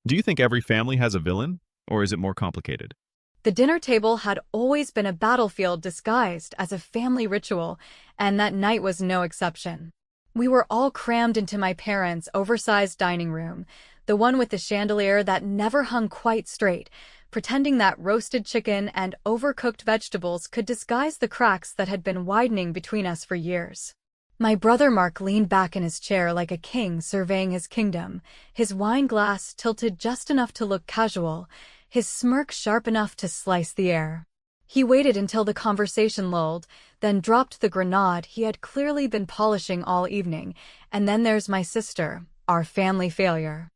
Do you think every family has a villain, or is it more complicated? The dinner table had always been a battlefield disguised as a family ritual, and that night was no exception. We were all crammed into my parents' oversized dining room, the one with the chandelier that never hung quite straight, pretending that roasted chicken and overcooked vegetables could disguise the cracks that had been widening between us for years. My brother Mark leaned back in his chair like a king surveying his kingdom, his wine glass tilted just enough to look casual, his smirk sharp enough to slice the air. He waited until the conversation lulled, then dropped the grenade he had clearly been polishing all evening. And then there's my sister, our family failure.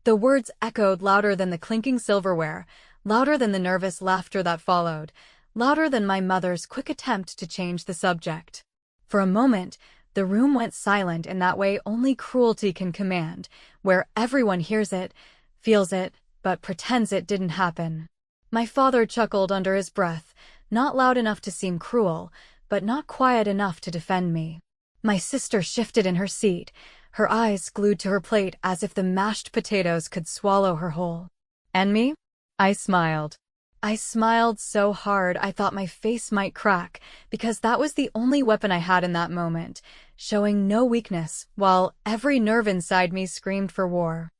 The words echoed louder than the clinking silverware, louder than the nervous laughter that followed, louder than my mother's quick attempt to change the subject. For a moment, the room went silent in that way only cruelty can command, where everyone hears it, feels it, but pretends it didn't happen. My father chuckled under his breath, not loud enough to seem cruel, but not quiet enough to defend me. My sister shifted in her seat, her eyes glued to her plate as if the mashed potatoes could swallow her whole. And me? I smiled. I smiled so hard I thought my face might crack, because that was the only weapon I had in that moment, showing no weakness, while every nerve inside me screamed for war.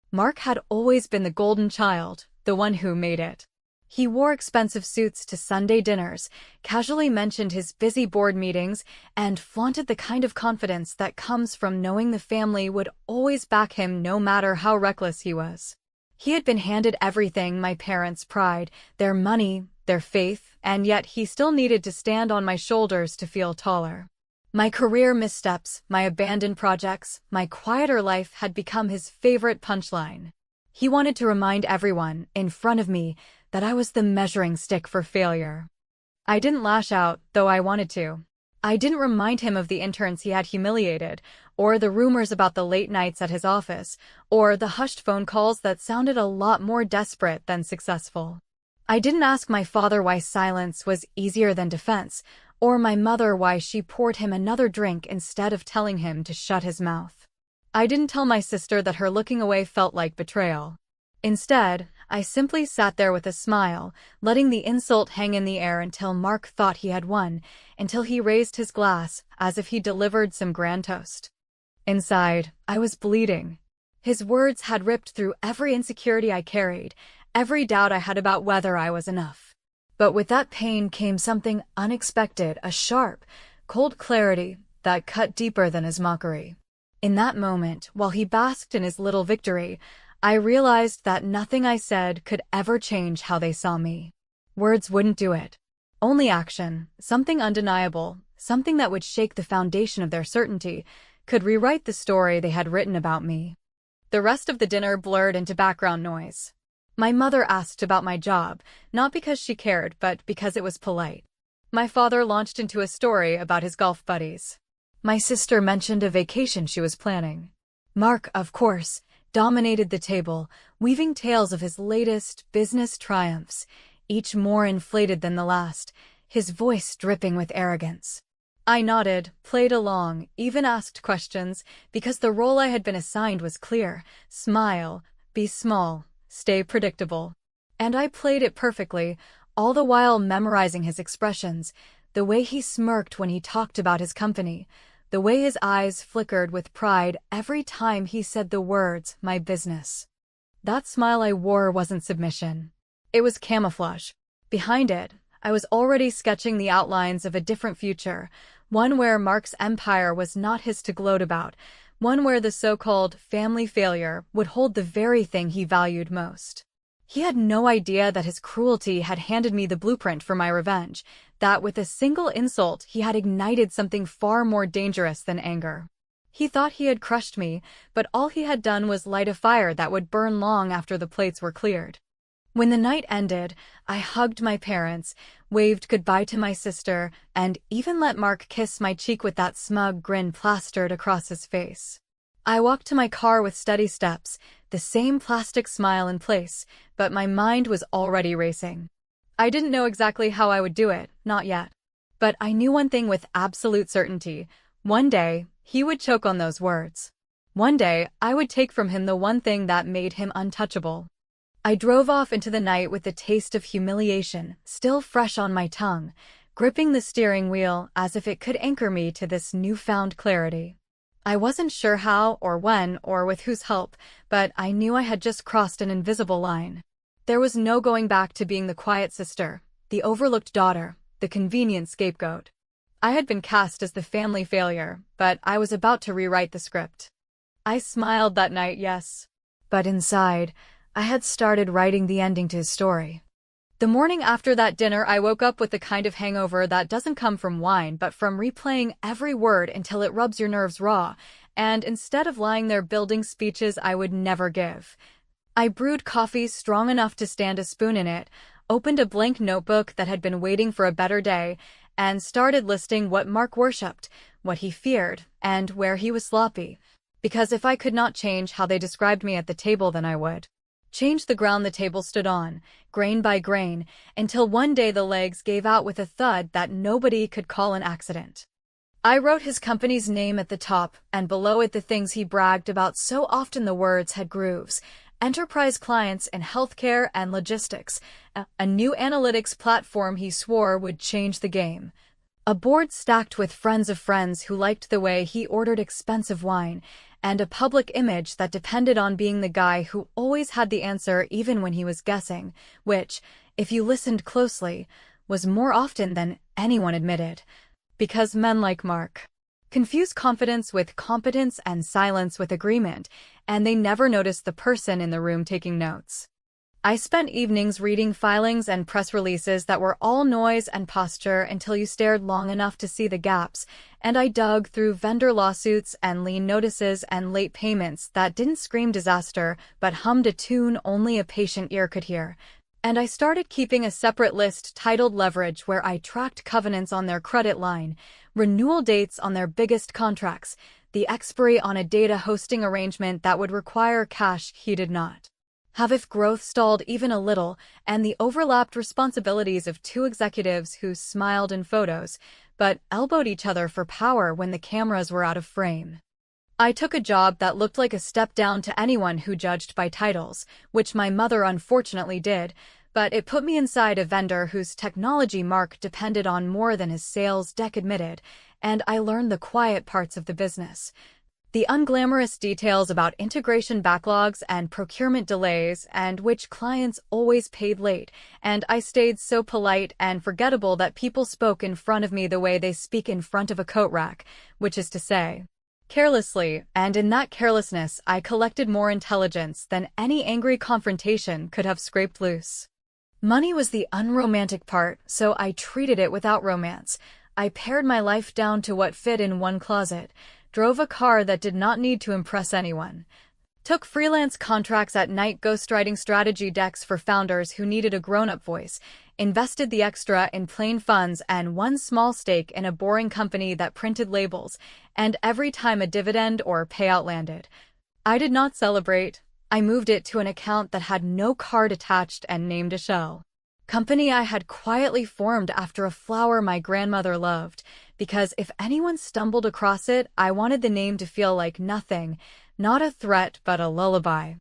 Mark had always been the golden child, the one who made it. He wore expensive suits to Sunday dinners, casually mentioned his busy board meetings, and flaunted the kind of confidence that comes from knowing the family would always back him no matter how reckless he was. He had been handed everything: my parents' pride, their money, their faith, and yet he still needed to stand on my shoulders to feel taller. My career missteps, my abandoned projects, my quieter life had become his favorite punchline. He wanted to remind everyone, in front of me, that I was the measuring stick for failure. I didn't lash out, though I wanted to. I didn't remind him of the interns he had humiliated, or the rumors about the late nights at his office, or the hushed phone calls that sounded a lot more desperate than successful. I didn't ask my father why silence was easier than defense, or my mother why she poured him another drink instead of telling him to shut his mouth. I didn't tell my sister that her looking away felt like betrayal. Instead, I simply sat there with a smile, letting the insult hang in the air until Mark thought he had won, until he raised his glass, as if he delivered some grand toast. Inside, I was bleeding. His words had ripped through every insecurity I carried, every doubt I had about whether I was enough. But with that pain came something unexpected, a sharp, cold clarity that cut deeper than his mockery. In that moment, while he basked in his little victory, I realized that nothing I said could ever change how they saw me. Words wouldn't do it. Only action, something undeniable, something that would shake the foundation of their certainty, could rewrite the story they had written about me. The rest of the dinner blurred into background noise. My mother asked about my job, not because she cared, but because it was polite. My father launched into a story about his golf buddies. My sister mentioned a vacation she was planning. Mark, of course, dominated the table, weaving tales of his latest business triumphs, each more inflated than the last, his voice dripping with arrogance. I nodded, played along, even asked questions, because the role I had been assigned was clear: smile, be small, stay predictable. And I played it perfectly, all the while memorizing his expressions, the way he smirked when he talked about his company, the way his eyes flickered with pride every time he said the words, my business. That smile I wore wasn't submission. It was camouflage. Behind it, I was already sketching the outlines of a different future, one where Mark's empire was not his to gloat about, one where the so-called family failure would hold the very thing he valued most. He had no idea that his cruelty had handed me the blueprint for my revenge, that with a single insult he had ignited something far more dangerous than anger. He thought he had crushed me, but all he had done was light a fire that would burn long after the plates were cleared. When the night ended, I hugged my parents, waved goodbye to my sister, and even let Mark kiss my cheek with that smug grin plastered across his face. I walked to my car with steady steps, the same plastic smile in place, but my mind was already racing. I didn't know exactly how I would do it, not yet. But I knew one thing with absolute certainty: one day, he would choke on those words. One day, I would take from him the one thing that made him untouchable. I drove off into the night with the taste of humiliation still fresh on my tongue, gripping the steering wheel as if it could anchor me to this newfound clarity. I wasn't sure how or when or with whose help, but I knew I had just crossed an invisible line. There was no going back to being the quiet sister, the overlooked daughter, the convenient scapegoat. I had been cast as the family failure, but I was about to rewrite the script. I smiled that night, yes. But inside, I had started writing the ending to his story. The morning after that dinner, I woke up with the kind of hangover that doesn't come from wine but from replaying every word until it rubs your nerves raw, and instead of lying there building speeches I would never give, I brewed coffee strong enough to stand a spoon in it, opened a blank notebook that had been waiting for a better day, and started listing what Mark worshipped, what he feared, and where he was sloppy. Because if I could not change how they described me at the table, then I would change the ground the table stood on, grain by grain, until one day the legs gave out with a thud that nobody could call an accident. I wrote his company's name at the top, and below it the things he bragged about so often the words had grooves. Enterprise clients in healthcare and logistics, a new analytics platform he swore would change the game. A board stacked with friends of friends who liked the way he ordered expensive wine, and a public image that depended on being the guy who always had the answer even when he was guessing, which, if you listened closely, was more often than anyone admitted. Because men like Mark confuse confidence with competence and silence with agreement, and they never notice the person in the room taking notes. I spent evenings reading filings and press releases that were all noise and posture until you stared long enough to see the gaps, and I dug through vendor lawsuits and lien notices and late payments that didn't scream disaster but hummed a tune only a patient ear could hear. And I started keeping a separate list titled Leverage where I tracked covenants on their credit line, renewal dates on their biggest contracts, the expiry on a data hosting arrangement that would require cash he did not have if growth stalled even a little, and the overlapped responsibilities of two executives who smiled in photos, but elbowed each other for power when the cameras were out of frame. I took a job that looked like a step down to anyone who judged by titles, which my mother unfortunately did, but it put me inside a vendor whose technology Mark depended on more than his sales deck admitted, and I learned the quiet parts of the business. The unglamorous details about integration backlogs and procurement delays and which clients always paid late, and I stayed so polite and forgettable that people spoke in front of me the way they speak in front of a coat rack, which is to say, carelessly, and in that carelessness I collected more intelligence than any angry confrontation could have scraped loose. Money was the unromantic part, so I treated it without romance. I pared my life down to what fit in one closet, drove a car that did not need to impress anyone, took freelance contracts at night ghostwriting strategy decks for founders who needed a grown-up voice, invested the extra in plain funds and one small stake in a boring company that printed labels, and every time a dividend or payout landed, I did not celebrate. I moved it to an account that had no card attached and named a shell company I had quietly formed after a flower my grandmother loved, because if anyone stumbled across it, I wanted the name to feel like nothing, not a threat but a lullaby.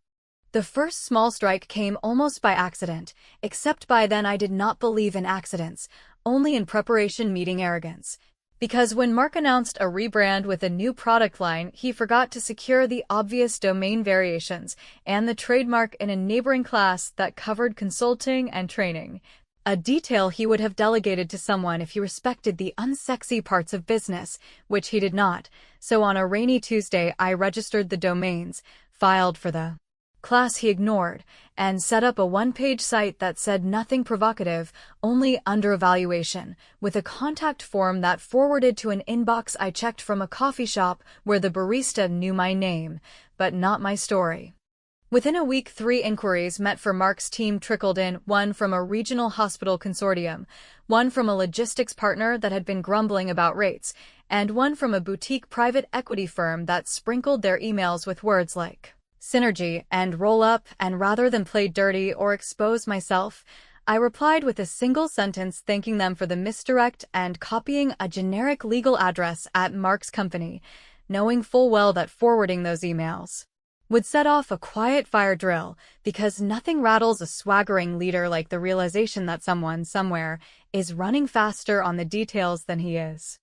The first small strike came almost by accident, except by then I did not believe in accidents, only in preparation meeting arrogance. Because when Mark announced a rebrand with a new product line, he forgot to secure the obvious domain variations and the trademark in a neighboring class that covered consulting and training, a detail he would have delegated to someone if he respected the unsexy parts of business, which he did not. So on a rainy Tuesday I registered the domains, filed for the class he ignored, and set up a one-page site that said nothing provocative, only under evaluation, with a contact form that forwarded to an inbox I checked from a coffee shop where the barista knew my name, but not my story. Within a week, 3 inquiries met for Mark's team trickled in, one from a regional hospital consortium, one from a logistics partner that had been grumbling about rates, and one from a boutique private equity firm that sprinkled their emails with words like synergy and roll up, and rather than play dirty or expose myself, I replied with a single sentence thanking them for the misdirect and copying a generic legal address at Mark's company. knowing full well that forwarding those emails would set off a quiet fire drill, because nothing rattles a swaggering leader like the realization that someone, somewhere, is running faster on the details than he is.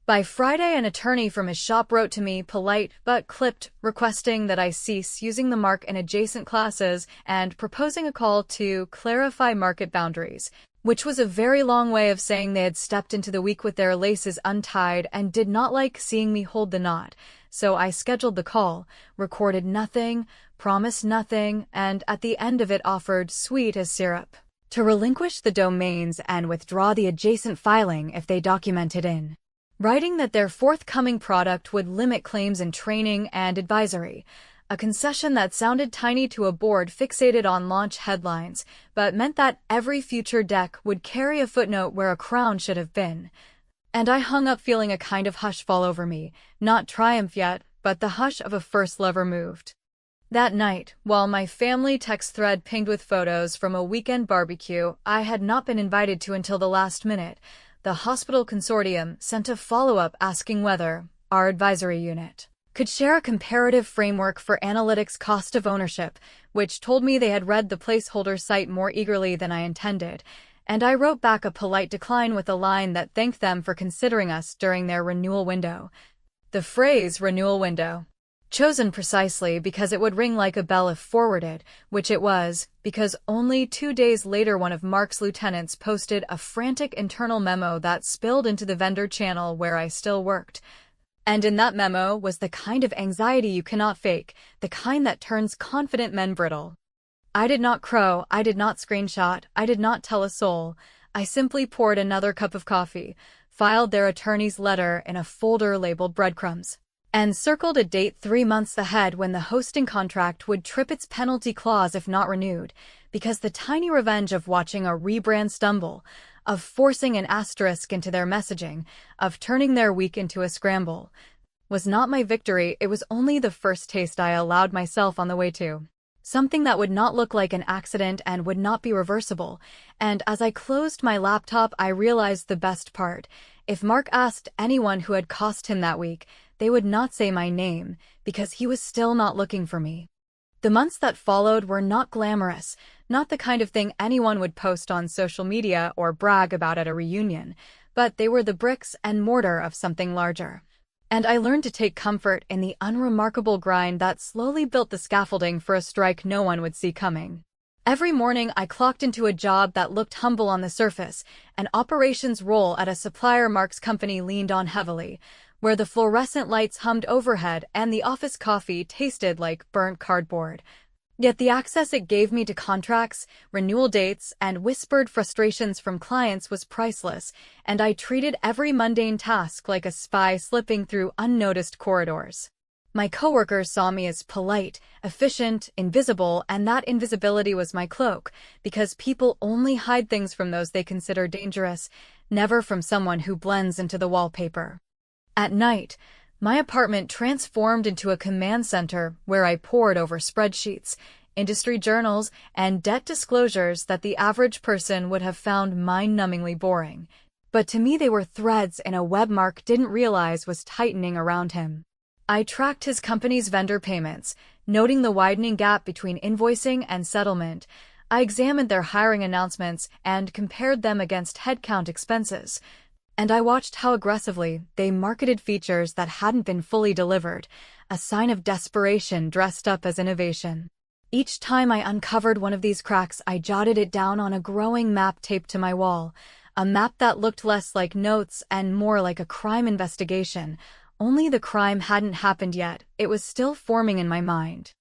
By Friday, an attorney from his shop wrote to me, polite but clipped, requesting that I cease using the mark in adjacent classes and proposing a call to clarify market boundaries, which was a very long way of saying they had stepped into the week with their laces untied and did not like seeing me hold the knot. So I scheduled the call, recorded nothing, promised nothing, and at the end of it offered, sweet as syrup, to relinquish the domains and withdraw the adjacent filing if they documented in writing that their forthcoming product would limit claims in training and advisory, a concession that sounded tiny to a board fixated on launch headlines, but meant that every future deck would carry a footnote where a crown should have been. And I hung up feeling a kind of hush fall over me, not triumph yet, but the hush of a first lover moved. That night, while my family text thread pinged with photos from a weekend barbecue I had not been invited to until the last minute, the hospital consortium sent a follow-up asking whether our advisory unit could share a comparative framework for analytics cost of ownership, which told me they had read the placeholder site more eagerly than I intended, and I wrote back a polite decline with a line that thanked them for considering us during their renewal window. The phrase renewal window, chosen precisely because it would ring like a bell if forwarded, which it was, because only 2 days later one of Mark's lieutenants posted a frantic internal memo that spilled into the vendor channel where I still worked. And in that memo was the kind of anxiety you cannot fake, the kind that turns confident men brittle. I did not crow, I did not screenshot, I did not tell a soul. I simply poured another cup of coffee, filed their attorney's letter in a folder labeled breadcrumbs, and circled a date 3 months ahead when the hosting contract would trip its penalty clause if not renewed, because the tiny revenge of watching a rebrand stumble, of forcing an asterisk into their messaging, of turning their week into a scramble, was not my victory. It was only the first taste I allowed myself on the way to something that would not look like an accident and would not be reversible. And as I closed my laptop, I realized the best part. If Mark asked anyone who had cost him that week, they would not say my name, because he was still not looking for me. The months that followed were not glamorous, not the kind of thing anyone would post on social media or brag about at a reunion, but they were the bricks and mortar of something larger. And I learned to take comfort in the unremarkable grind that slowly built the scaffolding for a strike no one would see coming. Every morning I clocked into a job that looked humble on the surface, an operations role at a supplier Mark's company leaned on heavily, where the fluorescent lights hummed overhead and the office coffee tasted like burnt cardboard. Yet the access it gave me to contracts, renewal dates, and whispered frustrations from clients was priceless, and I treated every mundane task like a spy slipping through unnoticed corridors. My coworkers saw me as polite, efficient, invisible, and that invisibility was my cloak, because people only hide things from those they consider dangerous, never from someone who blends into the wallpaper. At night, my apartment transformed into a command center where I pored over spreadsheets, industry journals, and debt disclosures that the average person would have found mind-numbingly boring. But to me they were threads in a web Mark didn't realize was tightening around him. I tracked his company's vendor payments, noting the widening gap between invoicing and settlement. I examined their hiring announcements and compared them against headcount expenses. And I watched how aggressively they marketed features that hadn't been fully delivered, a sign of desperation dressed up as innovation. Each time I uncovered one of these cracks, I jotted it down on a growing map taped to my wall, a map that looked less like notes and more like a crime investigation. Only the crime hadn't happened yet, it was still forming in my mind.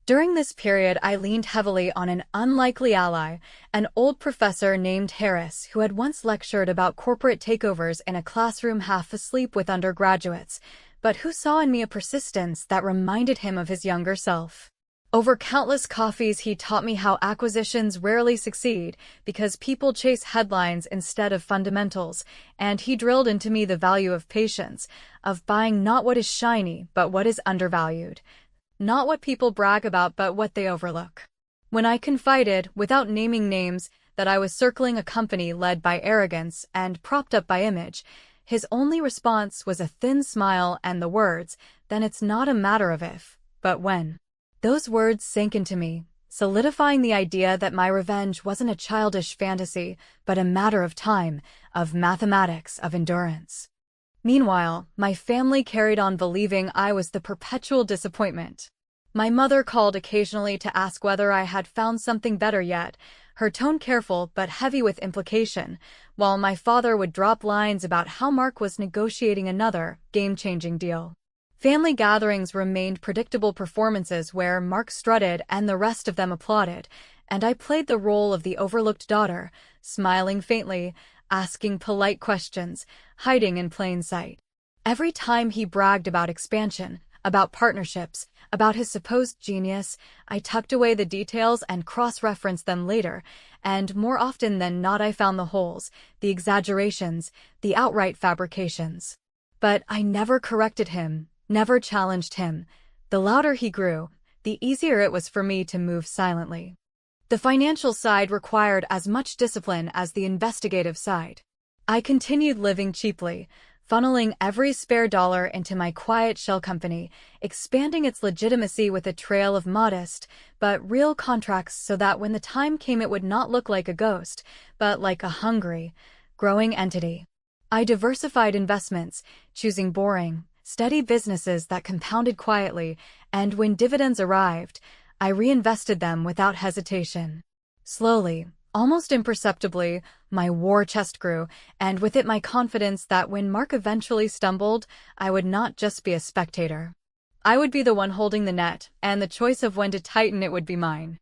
During this period, I leaned heavily on an unlikely ally, an old professor named Harris who had once lectured about corporate takeovers in a classroom half asleep with undergraduates, but who saw in me a persistence that reminded him of his younger self. Over countless coffees, he taught me how acquisitions rarely succeed because people chase headlines instead of fundamentals, and he drilled into me the value of patience, of buying not what is shiny but what is undervalued. Not what people brag about, but what they overlook. When I confided, without naming names, that I was circling a company led by arrogance and propped up by image, his only response was a thin smile and the words, then it's not a matter of if, but when. Those words sank into me, solidifying the idea that my revenge wasn't a childish fantasy, but a matter of time, of mathematics, of endurance. Meanwhile, my family carried on believing I was the perpetual disappointment. My mother called occasionally to ask whether I had found something better yet, her tone careful but heavy with implication, while my father would drop lines about how Mark was negotiating another, game-changing deal. Family gatherings remained predictable performances where Mark strutted and the rest of them applauded, and I played the role of the overlooked daughter, smiling faintly, asking polite questions, hiding in plain sight. Every time he bragged about expansion, about partnerships, about his supposed genius, I tucked away the details and cross-referenced them later, and more often than not I found the holes, the exaggerations, the outright fabrications. But I never corrected him, never challenged him. The louder he grew, the easier it was for me to move silently. The financial side required as much discipline as the investigative side. I continued living cheaply, funneling every spare dollar into my quiet shell company, expanding its legitimacy with a trail of modest, but real contracts so that when the time came it would not look like a ghost, but like a hungry, growing entity. I diversified investments, choosing boring, steady businesses that compounded quietly, and when dividends arrived, I reinvested them without hesitation. Slowly, almost imperceptibly, my war chest grew, and with it my confidence that when Mark eventually stumbled, I would not just be a spectator. I would be the one holding the net, and the choice of when to tighten it would be mine.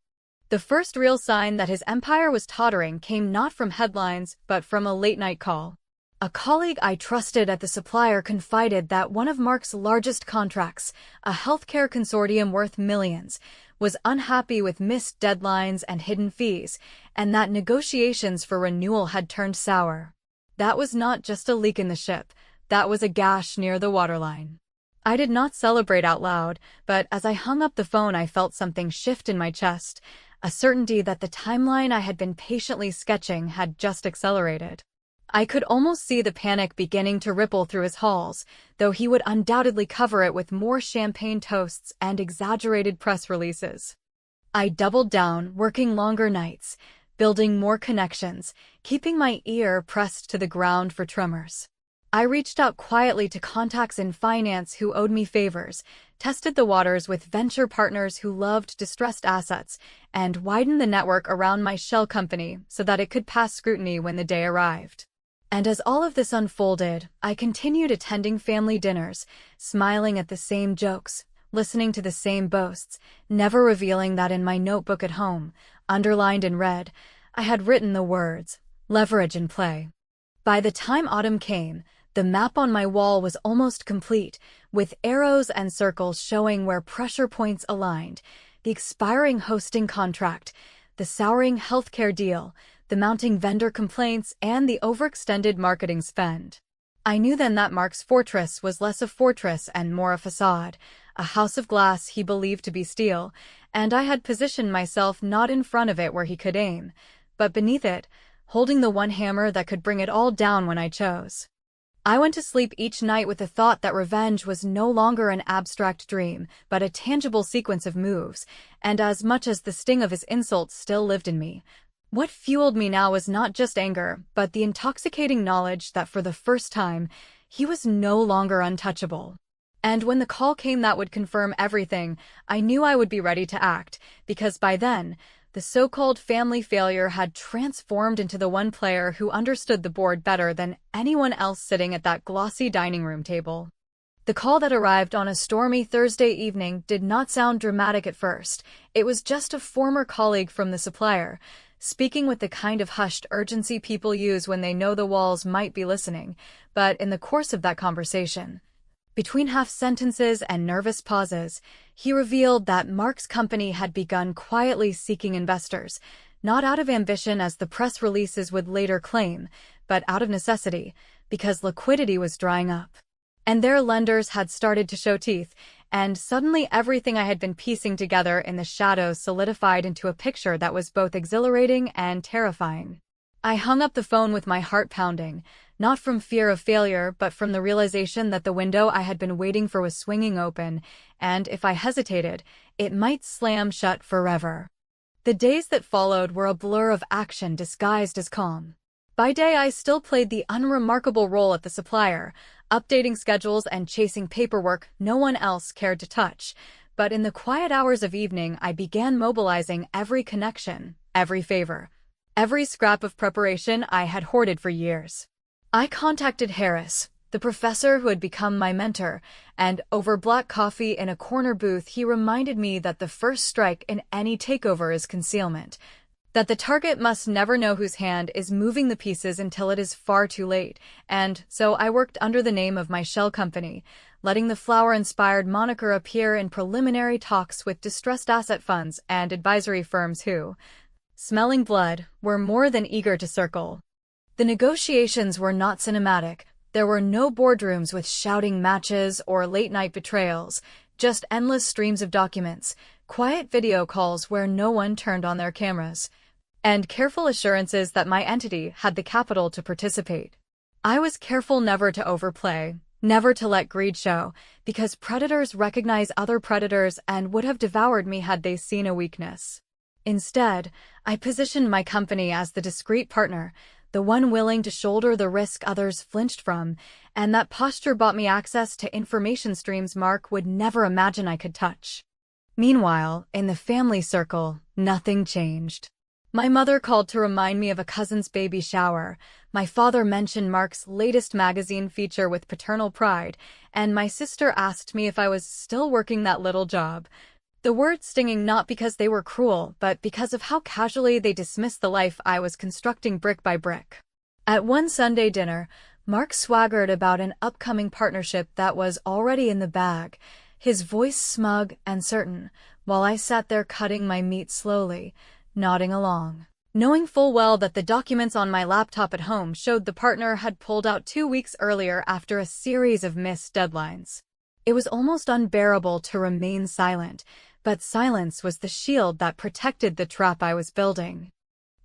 The first real sign that his empire was tottering came not from headlines, but from a late-night call. A colleague I trusted at the supplier confided that one of Mark's largest contracts, a healthcare consortium worth millions, was unhappy with missed deadlines and hidden fees, and that negotiations for renewal had turned sour. That was not just a leak in the ship, that was a gash near the waterline. I did not celebrate out loud, but as I hung up the phone I felt something shift in my chest, a certainty that the timeline I had been patiently sketching had just accelerated. I could almost see the panic beginning to ripple through his halls, though he would undoubtedly cover it with more champagne toasts and exaggerated press releases. I doubled down, working longer nights, building more connections, keeping my ear pressed to the ground for tremors. I reached out quietly to contacts in finance who owed me favors, tested the waters with venture partners who loved distressed assets, and widened the network around my shell company so that it could pass scrutiny when the day arrived. And as all of this unfolded, I continued attending family dinners, smiling at the same jokes, listening to the same boasts, never revealing that in my notebook at home, underlined in red, I had written the words, "Leverage and play." By the time autumn came, the map on my wall was almost complete, with arrows and circles showing where pressure points aligned, the expiring hosting contract, the souring healthcare deal, the mounting vendor complaints, and the overextended marketing spend. I knew then that Mark's fortress was less a fortress and more a facade, a house of glass he believed to be steel, and I had positioned myself not in front of it where he could aim, but beneath it, holding the one hammer that could bring it all down when I chose. I went to sleep each night with the thought that revenge was no longer an abstract dream, but a tangible sequence of moves, and as much as the sting of his insults still lived in me, what fueled me now was not just anger, but the intoxicating knowledge that for the first time, he was no longer untouchable. And when the call came that would confirm everything, I knew I would be ready to act, because by then, the so-called family failure had transformed into the one player who understood the board better than anyone else sitting at that glossy dining room table. The call that arrived on a stormy Thursday evening did not sound dramatic at first. It was just a former colleague from the supplier, speaking with the kind of hushed urgency people use when they know the walls might be listening, but in the course of that conversation, between half-sentences and nervous pauses, he revealed that Mark's company had begun quietly seeking investors, not out of ambition as the press releases would later claim, but out of necessity, because liquidity was drying up. And their lenders had started to show teeth, and suddenly everything I had been piecing together in the shadows solidified into a picture that was both exhilarating and terrifying. I hung up the phone with my heart pounding, not from fear of failure, but from the realization that the window I had been waiting for was swinging open, and if I hesitated, it might slam shut forever. The days that followed were a blur of action disguised as calm. By day, I still played the unremarkable role at the supplier, updating schedules and chasing paperwork no one else cared to touch. But in the quiet hours of evening, I began mobilizing every connection, every favor, every scrap of preparation I had hoarded for years. I contacted Harris, the professor who had become my mentor, and over black coffee in a corner booth he reminded me that the first strike in any takeover is concealment, that the target must never know whose hand is moving the pieces until it is far too late, and so I worked under the name of my shell company, letting the flower-inspired moniker appear in preliminary talks with distressed asset funds and advisory firms who, smelling blood, were more than eager to circle. The negotiations were not cinematic. There were no boardrooms with shouting matches or late-night betrayals, just endless streams of documents, quiet video calls where no one turned on their cameras, and careful assurances that my entity had the capital to participate. I was careful never to overplay, never to let greed show, because predators recognize other predators and would have devoured me had they seen a weakness. Instead, I positioned my company as the discreet partner, the one willing to shoulder the risk others flinched from, and that posture bought me access to information streams Mark would never imagine I could touch. Meanwhile, in the family circle, nothing changed. My mother called to remind me of a cousin's baby shower, my father mentioned Mark's latest magazine feature with paternal pride, and my sister asked me if I was still working that little job. The words stinging not because they were cruel, but because of how casually they dismissed the life I was constructing brick by brick. At one Sunday dinner, Mark swaggered about an upcoming partnership that was already in the bag, his voice smug and certain, while I sat there cutting my meat slowly, nodding along, knowing full well that the documents on my laptop at home showed the partner had pulled out 2 weeks earlier after a series of missed deadlines. It was almost unbearable to remain silent, but silence was the shield that protected the trap I was building.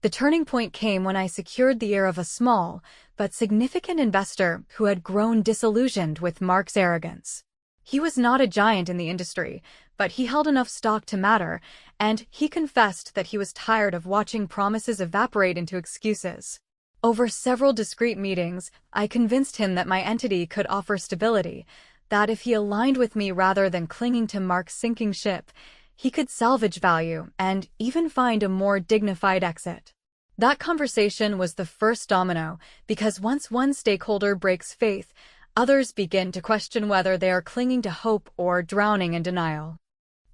The turning point came when I secured the ear of a small, but significant investor who had grown disillusioned with Mark's arrogance. He was not a giant in the industry, but he held enough stock to matter, and he confessed that he was tired of watching promises evaporate into excuses. Over several discreet meetings, I convinced him that my entity could offer stability, that if he aligned with me rather than clinging to Mark's sinking ship, he could salvage value and even find a more dignified exit. That conversation was the first domino, because once one stakeholder breaks faith, others begin to question whether they are clinging to hope or drowning in denial.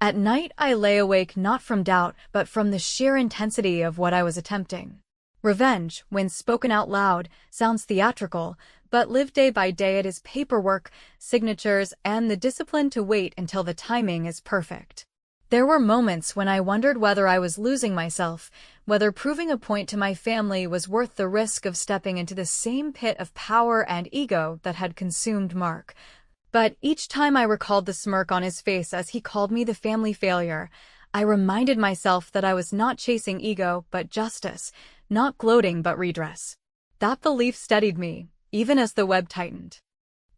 At night, I lay awake not from doubt, but from the sheer intensity of what I was attempting. Revenge, when spoken out loud, sounds theatrical, but lived day by day it is paperwork, signatures, and the discipline to wait until the timing is perfect. There were moments when I wondered whether I was losing myself, whether proving a point to my family was worth the risk of stepping into the same pit of power and ego that had consumed Mark. But each time I recalled the smirk on his face as he called me the family failure, I reminded myself that I was not chasing ego but justice, not gloating but redress. That belief steadied me, even as the web tightened.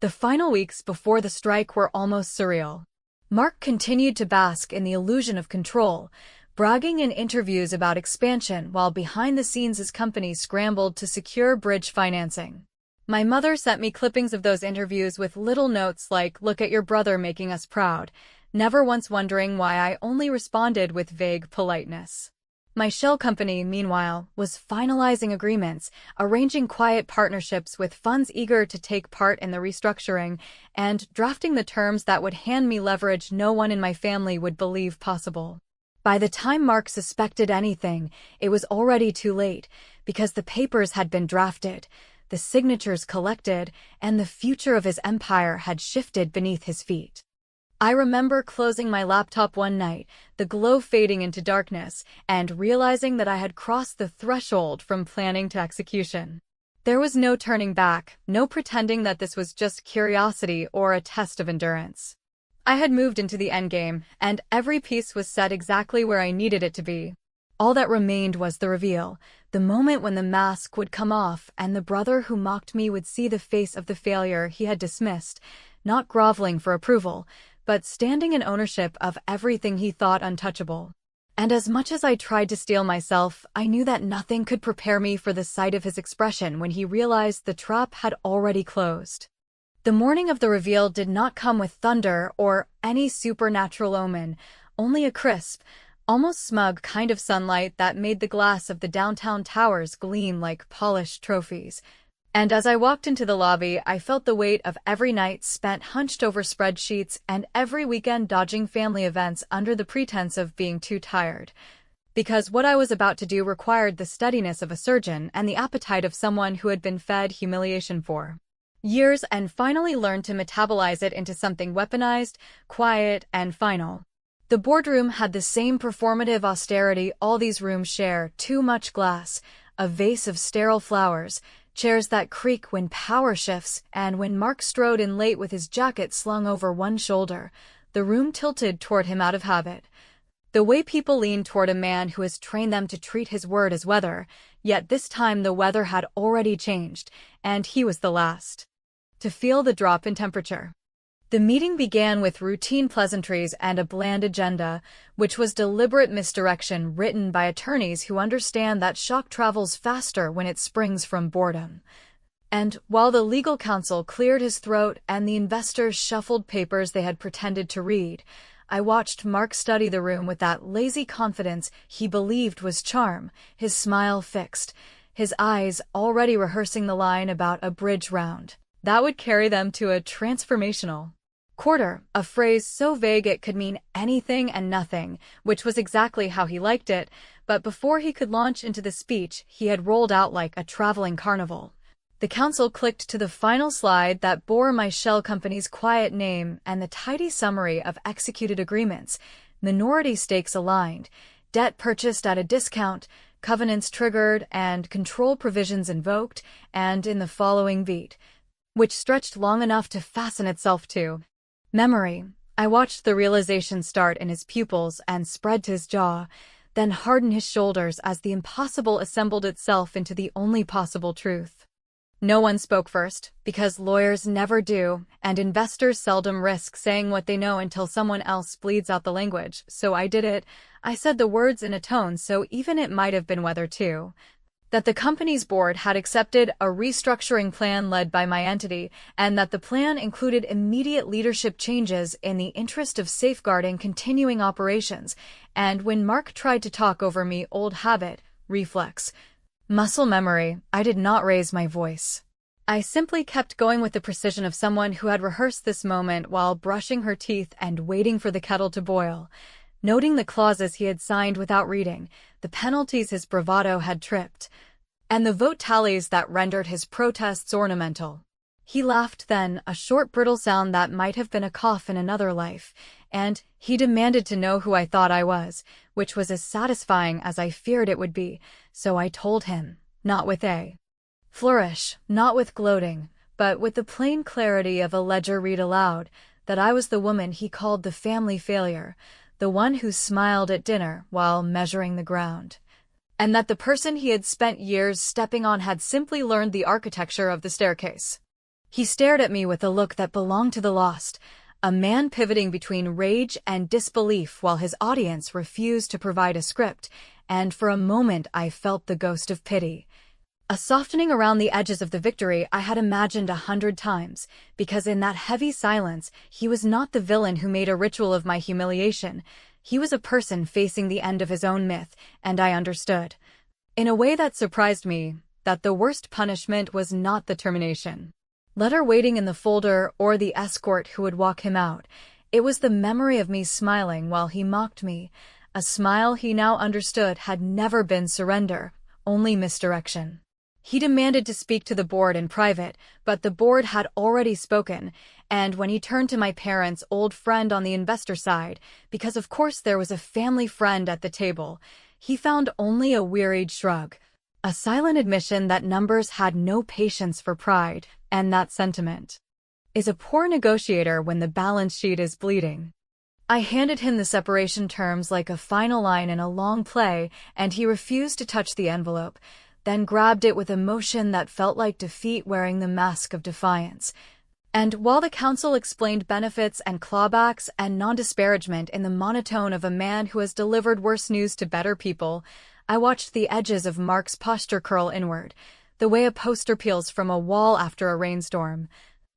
The final weeks before the strike were almost surreal. Mark continued to bask in the illusion of control, bragging in interviews about expansion while behind the scenes his company scrambled to secure bridge financing. My mother sent me clippings of those interviews with little notes like, "Look at your brother making us proud," never once wondering why I only responded with vague politeness. My shell company, meanwhile, was finalizing agreements, arranging quiet partnerships with funds eager to take part in the restructuring, and drafting the terms that would hand me leverage no one in my family would believe possible. By the time Mark suspected anything, it was already too late, because the papers had been drafted, the signatures collected, and the future of his empire had shifted beneath his feet. I remember closing my laptop one night, the glow fading into darkness, and realizing that I had crossed the threshold from planning to execution. There was no turning back, no pretending that this was just curiosity or a test of endurance. I had moved into the endgame, and every piece was set exactly where I needed it to be. All that remained was the reveal, the moment when the mask would come off and the brother who mocked me would see the face of the failure he had dismissed, not groveling for approval, but standing in ownership of everything he thought untouchable. And as much as I tried to steel myself, I knew that nothing could prepare me for the sight of his expression when he realized the trap had already closed. The morning of the reveal did not come with thunder or any supernatural omen, only a crisp, almost smug kind of sunlight that made the glass of the downtown towers gleam like polished trophies. And as I walked into the lobby, I felt the weight of every night spent hunched over spreadsheets and every weekend dodging family events under the pretense of being too tired. Because what I was about to do required the steadiness of a surgeon and the appetite of someone who had been fed humiliation for years and finally learned to metabolize it into something weaponized, quiet, and final. The boardroom had the same performative austerity all these rooms share: too much glass, a vase of sterile flowers, chairs that creak when power shifts, and when Mark strode in late with his jacket slung over one shoulder, the room tilted toward him out of habit. The way people lean toward a man who has trained them to treat his word as weather, yet this time the weather had already changed, and he was the last to feel the drop in temperature. The meeting began with routine pleasantries and a bland agenda, which was deliberate misdirection written by attorneys who understand that shock travels faster when it springs from boredom. And while the legal counsel cleared his throat and the investors shuffled papers they had pretended to read, I watched Mark study the room with that lazy confidence he believed was charm, his smile fixed, his eyes already rehearsing the line about a bridge round that would carry them to a transformational quarter, a phrase so vague it could mean anything and nothing, which was exactly how he liked it, but before he could launch into the speech, he had rolled out like a traveling carnival. The counsel clicked to the final slide that bore my shell company's quiet name and the tidy summary of executed agreements, minority stakes aligned, debt purchased at a discount, covenants triggered, and control provisions invoked, and in the following beat, which stretched long enough to fasten itself to memory, I watched the realization start in his pupils and spread to his jaw, then harden his shoulders as the impossible assembled itself into the only possible truth. No one spoke first, because lawyers never do, and investors seldom risk saying what they know until someone else bleeds out the language, so I did it. I said the words in a tone so even it might have been weather too. That the company's board had accepted a restructuring plan led by my entity, and that the plan included immediate leadership changes in the interest of safeguarding continuing operations. And when Mark tried to talk over me, old habit, reflex, muscle memory, I did not raise my voice. I simply kept going with the precision of someone who had rehearsed this moment while brushing her teeth and waiting for the kettle to boil, noting the clauses he had signed without reading, the penalties his bravado had tripped, and the vote tallies that rendered his protests ornamental. He laughed then, a short brittle sound that might have been a cough in another life, and he demanded to know who I thought I was, which was as satisfying as I feared it would be, so I told him, not with a flourish, not with gloating, but with the plain clarity of a ledger read aloud, that I was the woman he called the family failure, the one who smiled at dinner while measuring the ground, and that the person he had spent years stepping on had simply learned the architecture of the staircase. He stared at me with a look that belonged to the lost, a man pivoting between rage and disbelief while his audience refused to provide a script, and for a moment I felt the ghost of pity, a softening around the edges of the victory I had imagined 100 times, because in that heavy silence he was not the villain who made a ritual of my humiliation. He was a person facing the end of his own myth, and I understood, in a way that surprised me, that the worst punishment was not the termination letter waiting in the folder or the escort who would walk him out. It was the memory of me smiling while he mocked me, a smile he now understood had never been surrender, only misdirection. He demanded to speak to the board in private, but the board had already spoken, and when he turned to my parents' old friend on the investor side, because of course there was a family friend at the table, he found only a wearied shrug, a silent admission that numbers had no patience for pride, and that sentiment is a poor negotiator when the balance sheet is bleeding. I handed him the separation terms like a final line in a long play, and he refused to touch the envelope, then grabbed it with a motion that felt like defeat wearing the mask of defiance. And while the counsel explained benefits and clawbacks and non-disparagement in the monotone of a man who has delivered worse news to better people, I watched the edges of Mark's posture curl inward, the way a poster peels from a wall after a rainstorm.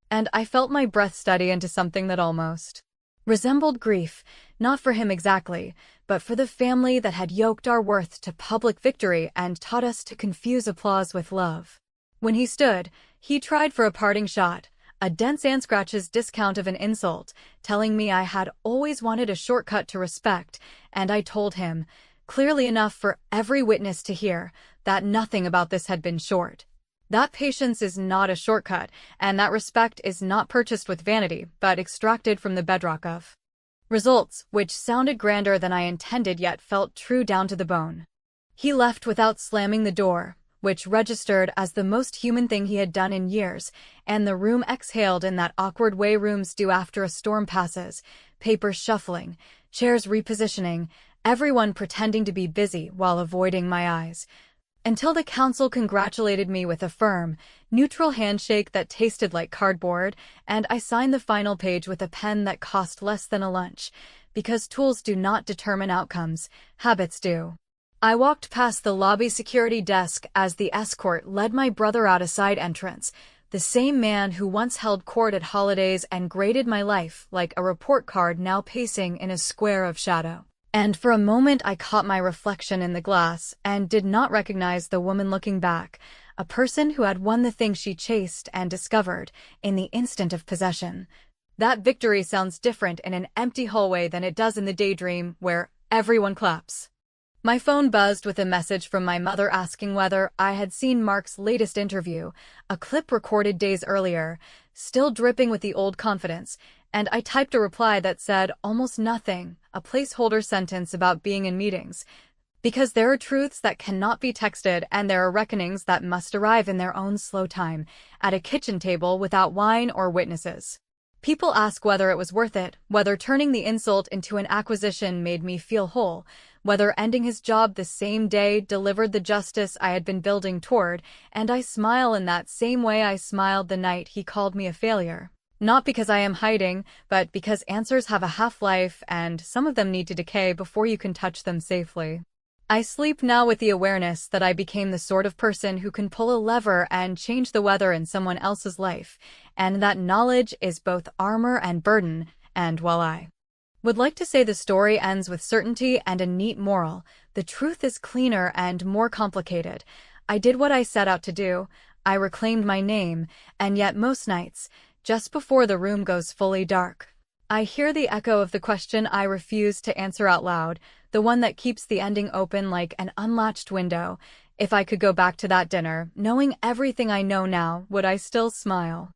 And I felt my breath steady into something that almost resembled grief, not for him exactly, but for the family that had yoked our worth to public victory and taught us to confuse applause with love. When he stood, he tried for a parting shot, a dents and scratches discount of an insult, telling me I had always wanted a shortcut to respect, and I told him, clearly enough for every witness to hear, that nothing about this had been short. That patience is not a shortcut, and that respect is not purchased with vanity, but extracted from the bedrock of results, which sounded grander than I intended yet felt true down to the bone. He left without slamming the door, which registered as the most human thing he had done in years, and the room exhaled in that awkward way rooms do after a storm passes, papers shuffling, chairs repositioning, everyone pretending to be busy while avoiding my eyes. Until the counsel congratulated me with a firm, neutral handshake that tasted like cardboard, and I signed the final page with a pen that cost less than a lunch, because tools do not determine outcomes, habits do. I walked past the lobby security desk as the escort led my brother out a side entrance, the same man who once held court at holidays and graded my life like a report card now pacing in a square of shadow. And for a moment I caught my reflection in the glass and did not recognize the woman looking back, a person who had won the thing she chased and discovered in the instant of possession. That victory sounds different in an empty hallway than it does in the daydream where everyone claps. My phone buzzed with a message from my mother asking whether I had seen Mark's latest interview, a clip recorded days earlier, still dripping with the old confidence, and I typed a reply that said almost nothing, a placeholder sentence about being in meetings. Because there are truths that cannot be texted and there are reckonings that must arrive in their own slow time, at a kitchen table without wine or witnesses. People ask whether it was worth it, whether turning the insult into an acquisition made me feel whole, whether ending his job the same day delivered the justice I had been building toward, and I smile in that same way I smiled the night he called me a failure. Not because I am hiding, but because answers have a half-life and some of them need to decay before you can touch them safely. I sleep now with the awareness that I became the sort of person who can pull a lever and change the weather in someone else's life, and that knowledge is both armor and burden, and while I would like to say the story ends with certainty and a neat moral, the truth is cleaner and more complicated. I did what I set out to do, I reclaimed my name, and yet most nights, just before the room goes fully dark, I hear the echo of the question I refuse to answer out loud, the one that keeps the ending open like an unlatched window. If I could go back to that dinner, knowing everything I know now, would I still smile?